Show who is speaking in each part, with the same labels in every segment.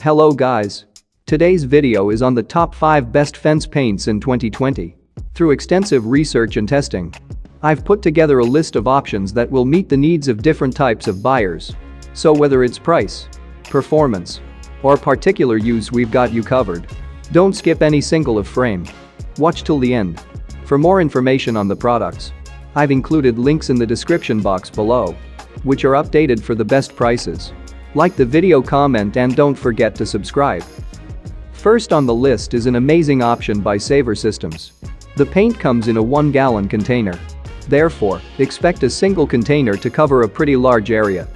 Speaker 1: Hello guys. Today's video is on the top 5 best fence paints in 2020. Through extensive research and testing, I've put together a list of options that will meet the needs of different types of buyers. So whether it's price, performance, or particular use, we've got you covered. Don't skip any single of frame. Watch till the end. For more information on the products, I've included links in the description box below, which are updated for the best prices. Like the video, comment, and don't forget to subscribe. First on the list is an amazing option by Saver Systems. The paint comes in a 1-gallon container. Therefore, expect a single container to cover a pretty large area.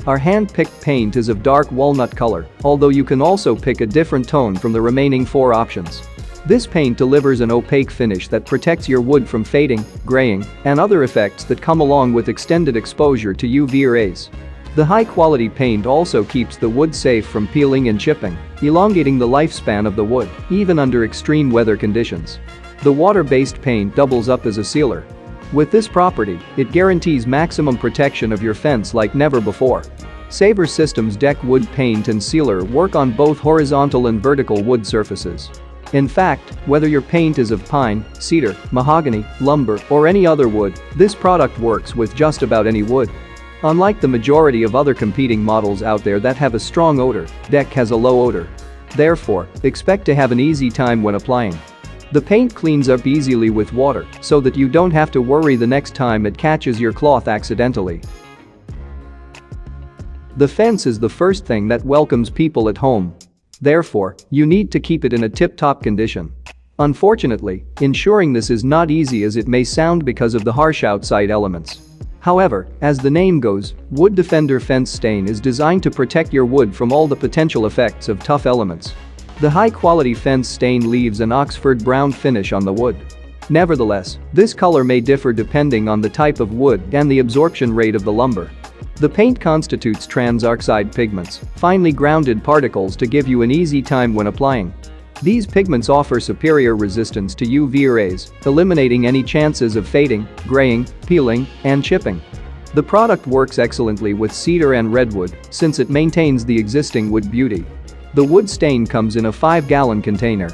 Speaker 1: Our hand-picked paint is of dark walnut color, although you can also pick a different tone from the remaining 4 options. This paint delivers an opaque finish that protects your wood from fading, graying, and other effects that come along with extended exposure to UV rays. The high-quality paint also keeps the wood safe from peeling and chipping, elongating the lifespan of the wood, even under extreme weather conditions. The water-based paint doubles up as a sealer. With this property, it guarantees maximum protection of your fence like never before. Saver Systems Deck Wood Paint and Sealer work on both horizontal and vertical wood surfaces. In fact, whether your paint is of pine, cedar, mahogany, lumber, or any other wood, this product works with just about any wood. Unlike the majority of other competing models out there that have a strong odor, Deck has a low odor. Therefore, expect to have an easy time when applying. The paint cleans up easily with water, so that you don't have to worry the next time it catches your cloth accidentally. The fence is the first thing that welcomes people at home. Therefore, you need to keep it in a tip-top condition. Unfortunately, ensuring this is not easy as it may sound because of the harsh outside elements. However, as the name goes, Wood Defender Fence Stain is designed to protect your wood from all the potential effects of tough elements. The high-quality fence stain leaves an Oxford brown finish on the wood. Nevertheless, this color may differ depending on the type of wood and the absorption rate of the lumber. The paint constitutes transoxide pigments, finely grounded particles to give you an easy time when applying. These pigments offer superior resistance to UV rays, eliminating any chances of fading, graying, peeling, and chipping. The product works excellently with cedar and redwood since it maintains the existing wood beauty. The wood stain comes in a 5-gallon container.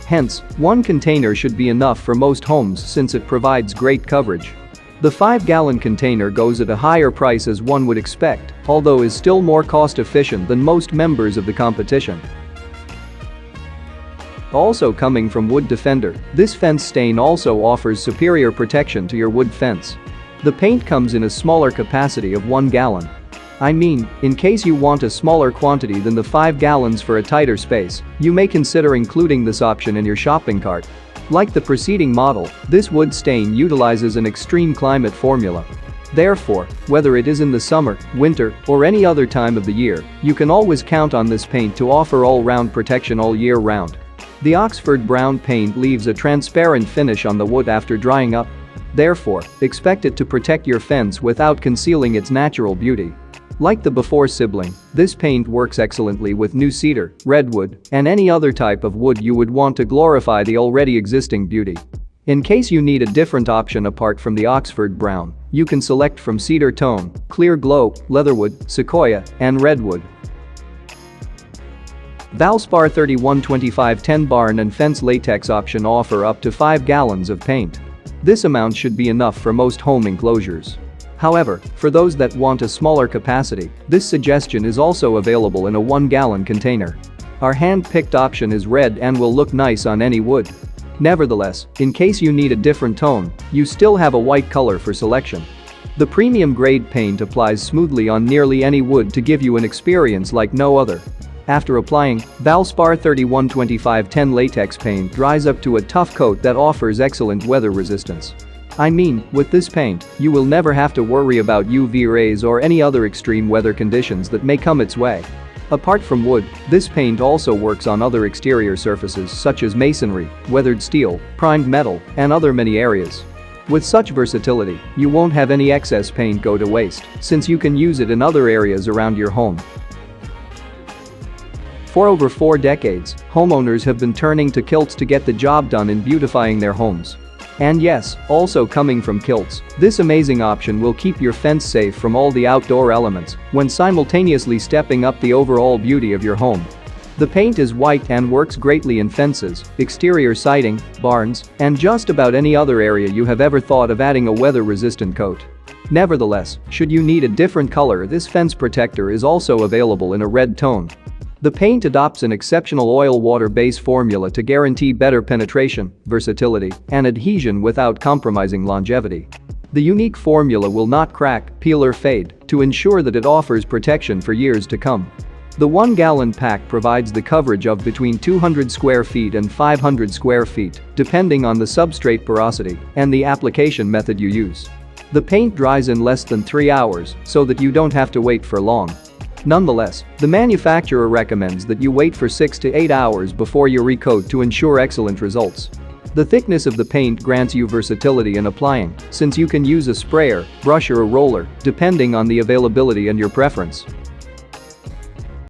Speaker 1: Hence, one container should be enough for most homes since it provides great coverage. The 5-gallon container goes at a higher price as one would expect, although is still more cost-efficient than most members of the competition. Also coming from Wood Defender, this fence stain also offers superior protection to your wood fence. The paint comes in a smaller capacity of 1 gallon. I mean, in case you want a smaller quantity than the 5 gallons for a tighter space, you may consider including this option in your shopping cart. Like the preceding model, this wood stain utilizes an extreme climate formula. Therefore, whether it is in the summer, winter, or any other time of the year, you can always count on this paint to offer all-round protection all year round. The Oxford brown paint leaves a transparent finish on the wood after drying up. Therefore, expect it to protect your fence without concealing its natural beauty. Like the before sibling, this paint works excellently with new cedar, redwood, and any other type of wood you would want to glorify the already existing beauty. In case you need a different option apart from the Oxford brown, you can select from cedar tone, clear glow, leatherwood, sequoia, and redwood. Valspar 3125 10 barn and fence latex option offer up to 5 gallons of paint. This amount should be enough for most home enclosures. However, for those that want a smaller capacity, this suggestion is also available in a 1-gallon container. Our hand-picked option is red and will look nice on any wood. Nevertheless, in case you need a different tone, you still have a white color for selection. The premium grade paint applies smoothly on nearly any wood to give you an experience like no other. After applying, Valspar 3125 10 latex paint dries up to a tough coat that offers excellent weather resistance. I mean, with this paint, you will never have to worry about UV rays or any other extreme weather conditions that may come its way. Apart from wood, this paint also works on other exterior surfaces such as masonry, weathered steel, primed metal, and other many areas. With such versatility, you won't have any excess paint go to waste, since you can use it in other areas around your home. For over 4 decades, homeowners have been turning to kilts to get the job done in beautifying their homes. And yes, also coming from kilts, this amazing option will keep your fence safe from all the outdoor elements when simultaneously stepping up the overall beauty of your home. The paint is white and works greatly in fences, exterior siding, barns, and just about any other area you have ever thought of adding a weather-resistant coat. Nevertheless, should you need a different color, this fence protector is also available in a red tone. The paint adopts an exceptional oil-water base formula to guarantee better penetration, versatility, and adhesion without compromising longevity. The unique formula will not crack, peel or fade to ensure that it offers protection for years to come. The 1-gallon pack provides the coverage of between 200 square feet and 500 square feet, depending on the substrate porosity and the application method you use. The paint dries in less than 3 hours so that you don't have to wait for long. Nonetheless, the manufacturer recommends that you wait for 6 to 8 hours before you recoat to ensure excellent results. The thickness of the paint grants you versatility in applying, since you can use a sprayer, brush or a roller, depending on the availability and your preference.